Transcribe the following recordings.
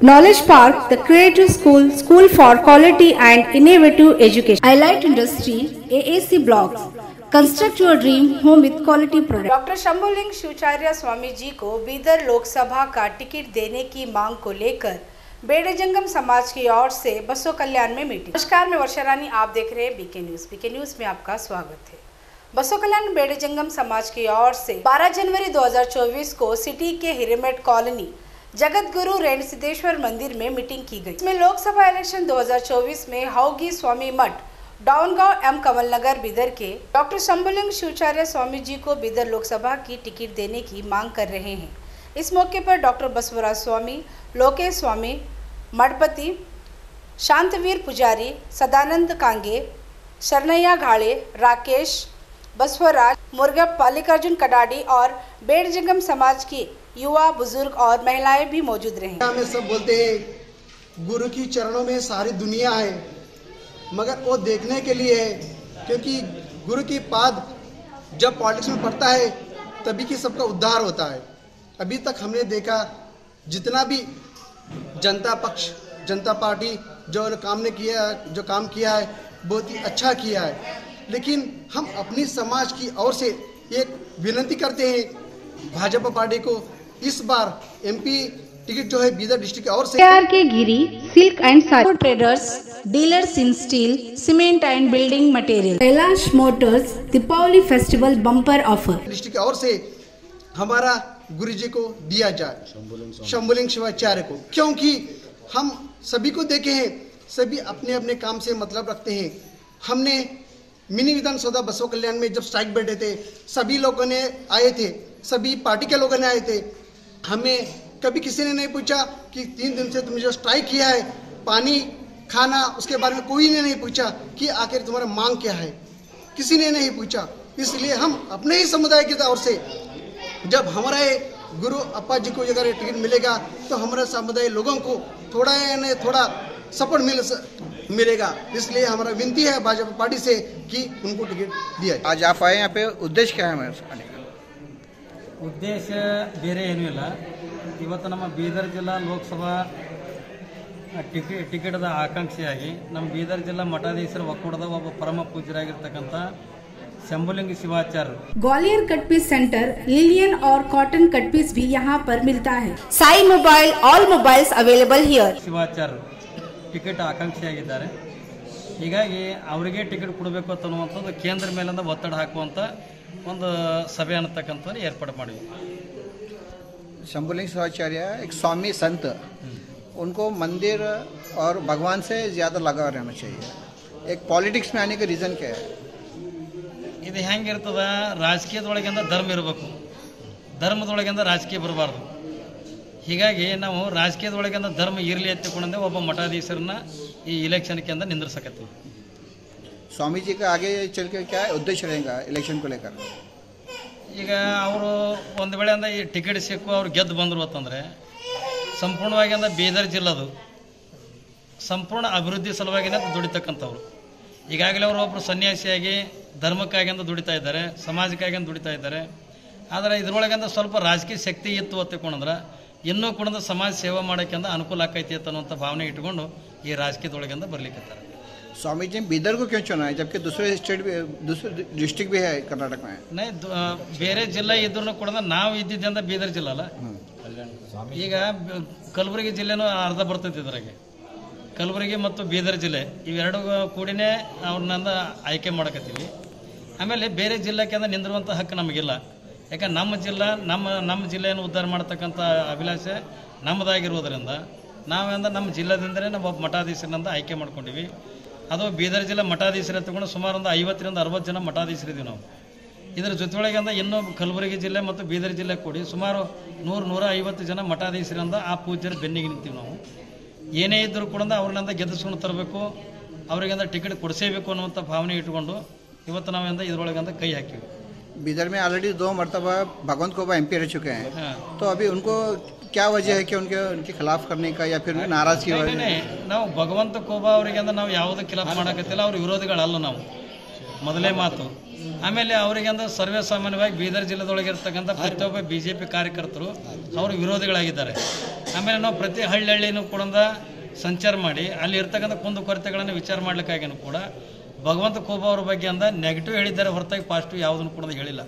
Knowledge Park, the creative school for quality and innovative education. Highlight Industry, AAC Blocks. Construct your dream home with quality products. Doctor Shambhulinga Shivacharya Swami ji को बीदर लोकसभा का ticket देने की मांग को लेकर बेड़े जंगम समाज की ओर से बसों कल्याण में मीटिंग। नमस्कार, मैं वर्षा रानी, आप देख रहे हैं बीके न्यूज। बीके न्यूज में आपका स्वागत है। बसों कल्याण बेड़े जंगम समाज की ओर से 12 जनवरी 2024 को सिटी के हिरेमेट कॉलोनी जगत गुरु रेण सिद्धेश्वर मंदिर में मीटिंग की गई। इसमें लोकसभा इलेक्शन 2024 में हौगी स्वामी मठ डाउनगांव एम कमल नगर बीदर के डॉक्टर शंभुलिंग शिवाचार्य स्वामी जी को बीदर लोकसभा की टिकट देने की मांग कर रहे हैं। इस मौके पर डॉक्टर बसवराज स्वामी, लोकेश स्वामी, मठपति, शांतवीर पुजारी, सदानंद कांगे, शरणैया घाड़े, राकेश, बसवराज, मुर्गप, मल्लिकार्जुन कडाडी और बेड़ जंगम समाज के युवा, बुजुर्ग और महिलाएं भी मौजूद रहे। हमें सब बोलते हैं गुरु की चरणों में सारी दुनिया है, मगर वो देखने के लिए है, क्योंकि गुरु की पाद जब पॉलिटिक्स में पड़ता है तभी कि सबका उद्धार होता है। अभी तक हमने देखा जितना भी जनता पक्ष, जनता पार्टी जो काम किया है बहुत ही अच्छा किया है, लेकिन हम अपनी समाज की ओर से एक विनती करते हैं भाजपा पार्टी को, इस बार एमपी टिकट जो है बीदर डिस्ट्रिक्ट की ओर से K Giri silk and sari traders, dealers in steel, cement and building material, Kailash motors Deepavali festival bumper offer district की ओर से हमारा गुरु जी को दिया जाए, शंभुलिंग शिवाचार्य को, क्योंकि हम सभी को देखे हैं, सभी अपने अपने काम से मतलब रखते हैं। हमने मिनी विधानसभा बसों कल्याण में जब स्ट्राइक बैठे थे, सभी लोगों ने आए थे, सभी पार्टी के लोगों ने आए थे। हमें कभी किसी ने नहीं पूछा कि 3 दिन से तुमने जो स्ट्राइक किया है, पानी, खाना, उसके बारे में कोई ने नहीं पूछा कि आखिर तुम्हारा मांग क्या है, किसी ने नहीं पूछा। इसलिए हम अपने ही समुदाय की ओर से जब हमारे गुरु अप्पा जी को अगर टिकट मिलेगा तो हमारे समुदाय लोगों को थोड़ा सपोर्ट मिलेगा। इसलिए हमारा विनती है भाजपा पार्टी से कि उनको टिकट दिया। आज आप आए यहाँ पे, उद्देश्य क्या है हमारे आने का? ಉದ್ದೇಶ ಬೇರೆ ಏನೂ ಇಲ್ಲ। ಇವತ್ತು ನಮ್ಮ ಬೀದರ್ ಜಿಲ್ಲಾ ಲೋಕಸಭಾ ಟಿಕೆಟ್ದ ಆಕಾಂಕ್ಷಿಯಾಗಿ ನಮ್ಮ ಬೀದರ್ ಜಿಲ್ಲಾ ಮಠಾಧೀಶರ ಒಕ್ಕೂಟದ ಒಬ್ಬ ಪರಮ ಪೂಜ್ಯರಾಗಿರ್ತಕ್ಕಂಥ Shambhulinga Shivacharya Gwalior cut piece centre, लिलियन और कॉटन कट पीस भी यहाँ पर मिलता है। Sai mobile, all mobiles available here. Shivacharya ticket ಆಕಾಂಕ್ಷಿಯಾಗಿದ್ದಾರೆ। ಹೀಗಾಗಿ ಅವರಿಗೆ ಟಿಕೆಟ್ ಕೊಡಬೇಕು ಅನ್ನುವಂಥದ್ದು ಕೇಂದ್ರ ಮೇಲಿಂದ ಒತ್ತಡ ಹಾಕುವಂಥ ಒಂದು ಸಭೆ ಅನ್ನತಕ್ಕಂಥದ್ದು ಏರ್ಪಾಡು ಮಾಡಿದ್ವಿ। शंभुलिंग शिवाचार्य एक स्वामी संत, उनको मंदिर और भगवान से ज़्यादा लगाव रहना चाहिए। एक पॉलिटिक्स में आने का रीज़न क्या है? ಇದು ಹೆಂಗಿರ್ತದ, ರಾಜಕೀಯದೊಳಗಿಂದ ಧರ್ಮ ಇರಬೇಕು, ಧರ್ಮದೊಳಗಿಂದ ರಾಜಕೀಯ ಬರಬಾರ್ದು। ಹೀಗಾಗಿ ನಾವು ರಾಜಕೀಯದೊಳಗಿಂದ ಧರ್ಮ ಇರಲಿ ಎತ್ತಿಕೊಂಡೆ ಒಬ್ಬ ಮಠಾಧೀಶರನ್ನ ಈ ಇಲೆಕ್ಷನ್ಗೆ ಅಂದ ನಿಂದ್ರಿಸಕತ್ತೀವಿ। स्वामी जी का आगे चल के क्या उद्देश्य रहेगा इलेक्शन को लेकर? ಈಗ ಅವರು ಒಂದು ವೇಳೆ ಅಂದ ಈ ಟಿಕೆಟ್ ಸಿಕ್ಕು ಅವ್ರು ಗೆದ್ದು ಬಂದರು ಅಂತಂದರೆ ಸಂಪೂರ್ಣವಾಗಿ ಅಂದ ಬೀದರ್ ಜಿಲ್ಲದು ಸಂಪೂರ್ಣ ಅಭಿವೃದ್ಧಿ ಸಲುವಾಗಿನೇ ದುಡಿತಕ್ಕಂಥವ್ರು। ಈಗಾಗಲೇ ಅವರು ಒಬ್ಬರು ಸನ್ಯಾಸಿಯಾಗಿ ಧರ್ಮಕ್ಕಾಗಿ ಅಂತ ದುಡಿತಾ ಇದ್ದಾರೆ, ಸಮಾಜಕ್ಕಾಗಿ ಅಂತ ದುಡಿತಾ ಇದ್ದಾರೆ। ಆದರೆ ಇದರೊಳಗಿಂದ ಸ್ವಲ್ಪ ರಾಜಕೀಯ ಶಕ್ತಿ ಇತ್ತು ಅಂತಕೊಂಡ್ರೆ ಇನ್ನೂ ಕೂಡ ಸಮಾಜ ಸೇವೆ ಮಾಡೋಕ್ಕೆ ಅನುಕೂಲ ಆಕೈತಿ ಅನ್ನುವಂಥ ಭಾವನೆ ಇಟ್ಕೊಂಡು ಈ ರಾಜಕೀಯದೊಳಗಿಂದ ಬರ್ಲಿಕ್ಕತ್ತಾರೆ। स्वामी जी बीदर को क्यों चुना है जबकि दूसरे डिस्ट्रिक्ट भी है कर्नाटक में? नहीं, ಬೇರೆ ಜಿಲ್ಲೆ ಇದ್ರೂ ಕೂಡ ನಾವು ಇದ್ದಿದ್ದರಿಂದ ಬೀದರ್ ಜಿಲ್ಲಾ ಅಲ್ಲ। ಈಗ ಕಲಬುರಗಿ ಜಿಲ್ಲೆನೂ ಅರ್ಧ ಬರ್ತೈತಿ ಇದ್ರಾಗೆ, ಕಲಬುರಗಿ ಮತ್ತು ಬೀದರ್ ಜಿಲ್ಲೆ ಇವೆರಡು ಕೂಡಿನೇ ಅವ್ರನ್ನ ಆಯ್ಕೆ ಮಾಡಕತ್ತೀವಿ। ಆಮೇಲೆ ಬೇರೆ ಜಿಲ್ಲೆಗೆ ನಿಂದಿರುವಂಥ ಹಕ್ಕು ನಮಗಿಲ್ಲ, ಯಾಕಂದ್ರೆ ನಮ್ಮ ಜಿಲ್ಲೆಯನ್ನು ಉದ್ಧಾರ ಮಾಡ್ತಕ್ಕಂಥ ಅಭಿಲಾಷೆ ನಮ್ಮದಾಗಿರೋದ್ರಿಂದ ನಾವಂದ ನಮ್ಮ ಜಿಲ್ಲೆದಿಂದಲೇ ನಾವು ಒಬ್ಬ ಮಠಾಧೀಶರನ್ನ ಆಯ್ಕೆ ಮಾಡ್ಕೊಂಡಿವಿ। ಅದು ಬೀದರ್ ಜಿಲ್ಲಾ ಮಠಾಧೀಶರು ತಗೊಂಡು ಸುಮಾರು ಒಂದು 50 ರಿಂದ 60 ಜನ ಮಠಾಧೀಶರಿದ್ದೀವಿ ನಾವು। ಇದರ ಜೊತೆಯೊಳಗಿಂದ ಇನ್ನೂ ಕಲಬುರಗಿ ಜಿಲ್ಲೆ ಮತ್ತು ಬೀದರ್ ಜಿಲ್ಲೆ ಕೂಡಿ ಸುಮಾರು 100-150 ಜನ ಮಠಾಧೀಶರಿಂದ ಆ ಪೂಜ್ಯರ ಬೆನ್ನಿಗೆ ನಿಂತೀವಿ ನಾವು। ಏನೇ ಇದ್ದರೂ ಕೂಡ ಅವ್ರನ್ನ ಗೆದ್ದಿಸ್ಕೊಂಡು ತರಬೇಕು, ಅವರಿಗಂದ ಟಿಕೆಟ್ ಕೊಡಿಸೇಬೇಕು ಅನ್ನುವಂಥ ಭಾವನೆ ಇಟ್ಕೊಂಡು ಇವತ್ತು ನಾವಿಂದ ಇದರೊಳಗಂದ ಕೈ ಹಾಕಿವಿ। बीदर में ऑलरेडी 2 मरतबा भगवंत कोबा एमपी रह चुके हैं, तो अभी उनको क्या वजह है कि उनके खिलाफ करने का या फिर उनकी नाराजगी? ನಾವು ಭಗವಂತ ಕೋಬಾ ಅವರಿಗೆ ನಾವು ಯಾವುದೇ ಖಿಲಾಫ್ ಮಾಡೋಕತ್ತಿಲ್ಲ, ಅವ್ರ ವಿರೋಧಿಗಳಲ್ಲ ನಾವು, ಮೊದಲೇ ಮಾತು। ಆಮೇಲೆ ಅವರಿಗೆ ಅಂದ್ರೆ ಸರ್ವೇ ಸಾಮಾನ್ಯವಾಗಿ ಬೀದರ್ ಜಿಲ್ಲೆದೊಳಗೆ ಇರ್ತಕ್ಕಂಥ ಪ್ರತಿಯೊಬ್ಬ BJP ಕಾರ್ಯಕರ್ತರು ಅವರು ವಿರೋಧಿಗಳಾಗಿದ್ದಾರೆ. ಆಮೇಲೆ ನಾವು ಪ್ರತಿ ಹಳ್ಳಿನೂ ಕೂಡ ಸಂಚಾರ ಮಾಡಿ ಅಲ್ಲಿ ಇರ್ತಕ್ಕಂಥ ಕುಂದುಕೊರತೆಗಳನ್ನು ವಿಚಾರ ಮಾಡ್ಲಿಕ್ಕಾಗಿನೂ ಕೂಡ ಭಗವಂತ ಖೂಬಾ ಅವ್ರ ಬಗ್ಗೆ ಅಂದ ನೆಗೆಟಿವ್ ಹೇಳಿದ್ದಾರೆ ಹೊರತಾಗಿ ಪಾಸಿಟಿವ್ ಯಾವುದನ್ನು ಕೂಡ ಹೇಳಿಲ್ಲ.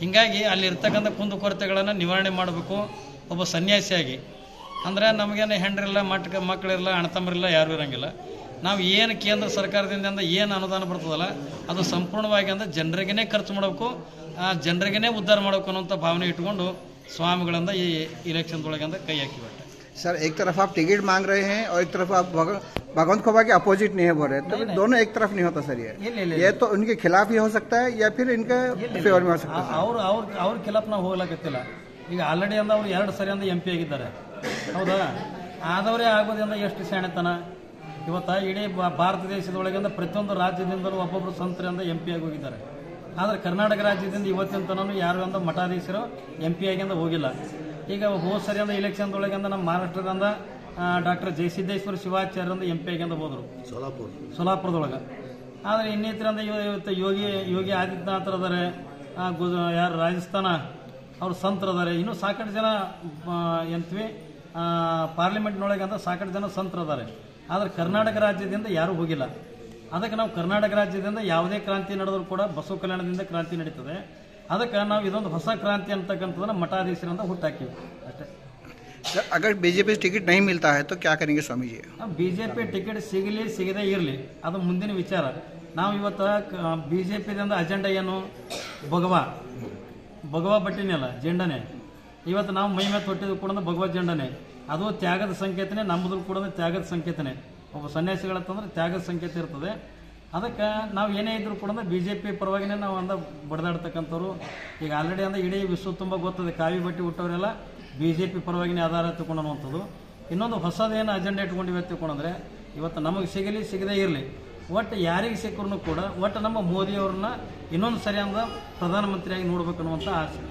ಹೀಗಾಗಿ ಅಲ್ಲಿ ಇರ್ತಕ್ಕಂಥ ಕುಂದುಕೊರತೆಗಳನ್ನು ನಿವಾರಣೆ ಮಾಡಬೇಕು ಒಬ್ಬ ಸನ್ಯಾಸಿಯಾಗಿ. ಅಂದರೆ ನಮಗೇನು ಹೆಂಡ್ರಿಲ್ಲ, ಮಕ್ಕಳಿರಲ್ಲ, ಅಣ್ಣತಮ್ಮರಿಲ್ಲ, ಯಾರೂ ಇರೋಂಗಿಲ್ಲ. ನಾವು ಏನು ಕೇಂದ್ರ ಸರ್ಕಾರದಿಂದ ಏನು ಅನುದಾನ ಬರ್ತದಲ್ಲ ಅದು ಸಂಪೂರ್ಣವಾಗಿ ಅಂದರೆ ಜನರಿಗೇ ಖರ್ಚು ಮಾಡಬೇಕು, ಜನರಿಗೇ ಉದ್ಧಾರ ಮಾಡಬೇಕು ಅನ್ನೋಂಥ ಭಾವನೆ ಇಟ್ಕೊಂಡು स्वामी इलेक्शन कई हाकि सर एक तरफ आप टिकट मांग रहे हैं और एक तरफ आप भगवंत खोबा के अपोजिट नहीं है बोल रहे, तो दोनों एक तरफ नहीं होता सर। ये तो उनके खिलाफ ही हो सकता है या फिर इनके फेवर में हो सकता है। ಅವ್ರ खिलाफ ನಾವು ಹೋಗಲಕತ್ತಿಲ್ಲ। ಈಗ ಆಲ್ರೆಡಿ ಅಂದ ಅವರು 2 ಸರಿ ಅಂದ MP ಆಗಿದ್ದಾರೆ, ಹೌದಾ? ಆದವರೇ ಆಗೋದ್ರಿಂದ ಎಷ್ಟು ಶಾಣೆತನ ಇವತ್ತ ಇಡೀ ಭಾರತ ದೇಶದೊಳಗೆ ಅಂದ್ರೆ ಪ್ರತಿಯೊಂದು ರಾಜ್ಯದಿಂದಲೂ ಒಬ್ಬೊಬ್ಬರು ಸಂತರಿಂದ MP ಆಗಿ ಹೋಗಿದ್ದಾರೆ. ಆದರೆ ಕರ್ನಾಟಕ ರಾಜ್ಯದಿಂದ ಇವತ್ತಿನ ತನೂ ಯಾರು ಅಂದ ಮಠಾಧೀಶರು MP ಆಗಿಂದ ಹೋಗಿಲ್ಲ. ಈಗ ಹೋದ ಸರಿ ಅಂದ ಇಲೆಕ್ಷನ್ದೊಳಗೆ ಅಂದ ನಮ್ಮ ಮಹಾರಾಷ್ಟ್ರದಿಂದ ಡಾಕ್ಟರ್ ಜಯಸಿದ್ದೇಶ್ವರ ಶಿವಾಚಾರ್ಯರಿಂದ MP ಆಗಿಂದ ಹೋದರು ಸೋಲಾಪುರದೊಳಗೆ. ಆದರೆ ಇನ್ನಿತರಿಂದ ಇವತ್ತು ಯೋಗಿ ಆದಿತ್ಯನಾಥ್ ಅದಾರೆ, ಯಾರು ರಾಜಸ್ಥಾನ ಅವ್ರ ಸಂತರದಾರೆ, ಇನ್ನೂ ಸಾಕಷ್ಟು ಜನ ಎಂತೀವಿ ಪಾರ್ಲಿಮೆಂಟ್ನೊಳಗೆ ಅಂತ ಸಾಕಷ್ಟು ಜನ ಸಂತರದಾರೆ. ಆದರೆ ಕರ್ನಾಟಕ ರಾಜ್ಯದಿಂದ ಯಾರೂ ಹೋಗಿಲ್ಲ. ಅದಕ್ಕೆ ನಾವು ಕರ್ನಾಟಕ ರಾಜ್ಯದಿಂದ ಯಾವುದೇ ಕ್ರಾಂತಿ ನಡೆದರೂ ಕೂಡ ಬಸವ ಕಲ್ಯಾಣದಿಂದ ಕ್ರಾಂತಿ ನಡೀತದೆ. ಅದಕ್ಕೆ ನಾವು ಇದೊಂದು ಹೊಸ ಕ್ರಾಂತಿ ಅಂತಕ್ಕಂಥದ್ದನ್ನ ಮಠಾಧೀಶರಿಂದ ಹುಟ್ಟಾಕಿವಿ ಅಷ್ಟೇ. अगर बीजेपी टिकट नहीं मिलता है तो क्या करेंगे Swami ji? BJP ticket सिगली सिगदे early ಅದು ಮುಂದಿನ ವಿಚಾರ. ನಾವು ಇವತ್ತು ಬಿಜೆಪಿದಿಂದ ಅಜೆಂಡಾ ಏನು ಭಗವಾ ಬಟ್ಟಿನೆಲ್ಲ ಜೆಂಡಾನೆ. ಇವತ್ತು ನಾವು ಮೈ ಮೇಲೆ ತೊಟ್ಟಿದ್ದು ಕೂಡ ಭಗವತ್ ಜೆಂಡಾನೆ, ಅದು ತ್ಯಾಗದ ಸಂಕೇತನೆ. ನಮ್ಮದು ಕೂಡ ತ್ಯಾಗದ ಸಂಕೇತನೆ. ಒಬ್ಬ ಸನ್ಯಾಸಿಗಳಂತಂದ್ರೆ ತ್ಯಾಗದ ಸಂಕೇತ ಇರ್ತದೆ. ಅದಕ್ಕೆ ನಾವು ಏನೇ ಇದ್ರೂ ಕೂಡ ಬಿಜೆಪಿ ಪರವಾಗಿನೇ ನಾವು ಅಂದ ಬಡ್ದಾಡ್ತಕ್ಕಂಥವ್ರು. ಈಗ ಆಲ್ರೆಡಿ ಅಂದ್ರೆ ಇಡೀ ವಿಶ್ವ ತುಂಬ ಗೊತ್ತದೆ, ಕಾವಿ ಬಟ್ಟೆ ಹುಟ್ಟವರೆಲ್ಲ ಬಿಜೆಪಿ ಪರವಾಗಿನೇ ಆಧಾರ ತಗೊಂಡನ್ನುವಂಥದ್ದು. ಇನ್ನೊಂದು ಹೊಸದೇನು ಅಜೆಂಡಾ ಇಟ್ಕೊಂಡಿವೆ ತಗೊಂಡ್ರೆ ಇವತ್ತು ನಮಗೆ ಸಿಗದೇ ಇರಲಿ, ಒಟ್ಟು ಯಾರಿಗೆ ಸಿಕ್ಕರೂ ಕೂಡ ಒಟ್ಟು ನಮ್ಮ ಮೋದಿಯವ್ರನ್ನ ಇನ್ನೊಂದು ಸರಿಯಾದ ಪ್ರಧಾನಮಂತ್ರಿಯಾಗಿ ನೋಡ್ಬೇಕು ಅನ್ನುವಂಥ ಆಸೆ.